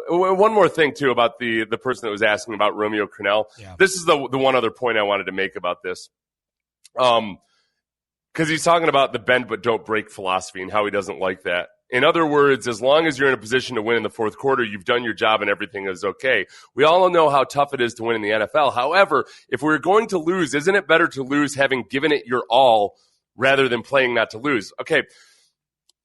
One more thing, too, about the person that was asking about Romeo Crennel. Yeah. This is the one other point I wanted to make about this. Because he's talking about the bend but don't break philosophy and how he doesn't like that. In other words, as long as you're in a position to win in the fourth quarter, you've done your job and everything is okay. We all know how tough it is to win in the NFL. However, if we're going to lose, isn't it better to lose having given it your all rather than playing not to lose? Okay,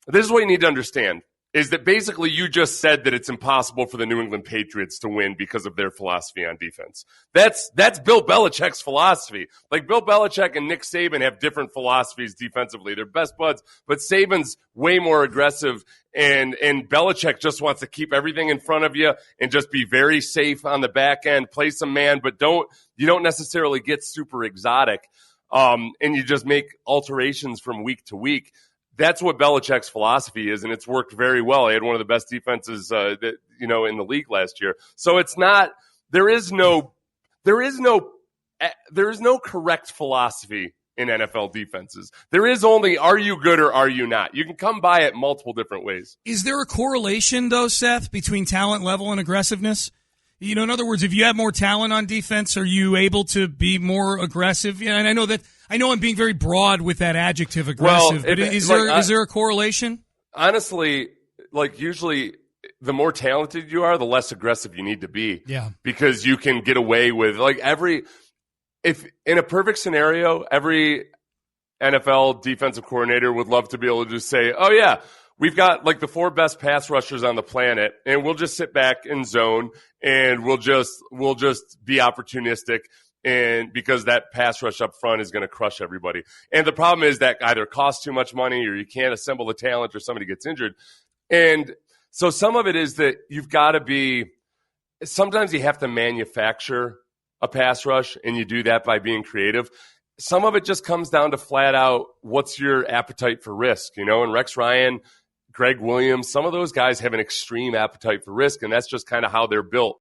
this is what you need to understand, is that basically you just said that it's impossible for the New England Patriots to win because of their philosophy on defense. That's Bill Belichick's philosophy. Like, Bill Belichick and Nick Saban have different philosophies defensively. They're best buds, but Saban's way more aggressive, and Belichick just wants to keep everything in front of you and just be very safe on the back end, play some man, but you don't necessarily get super exotic, and you just make alterations from week to week. That's what Belichick's philosophy is, and it's worked very well. He had one of the best defenses, in the league last year. So it's not. There is no correct philosophy in NFL defenses. There is only, are you good or are you not? You can come by it multiple different ways. Is there a correlation, though, Seth, between talent level and aggressiveness? In other words, if you have more talent on defense, are you able to be more aggressive? And I know I'm being very broad with that adjective, aggressive. But is there a correlation? Honestly, usually the more talented you are, the less aggressive you need to be. Yeah. Because you can get away with if in a perfect scenario, every NFL defensive coordinator would love to be able to just say, oh yeah, we've got the 4 best pass rushers on the planet, and we'll just sit back in zone and we'll just be opportunistic, and because that pass rush up front is going to crush everybody. And the problem is that either costs too much money, or you can't assemble the talent, or somebody gets injured. And so some of it is that you've got to be – sometimes you have to manufacture a pass rush, and you do that by being creative. Some of it just comes down to flat out what's your appetite for risk, and Rex Ryan – Greg Williams, some of those guys have an extreme appetite for risk, and that's just kind of how they're built.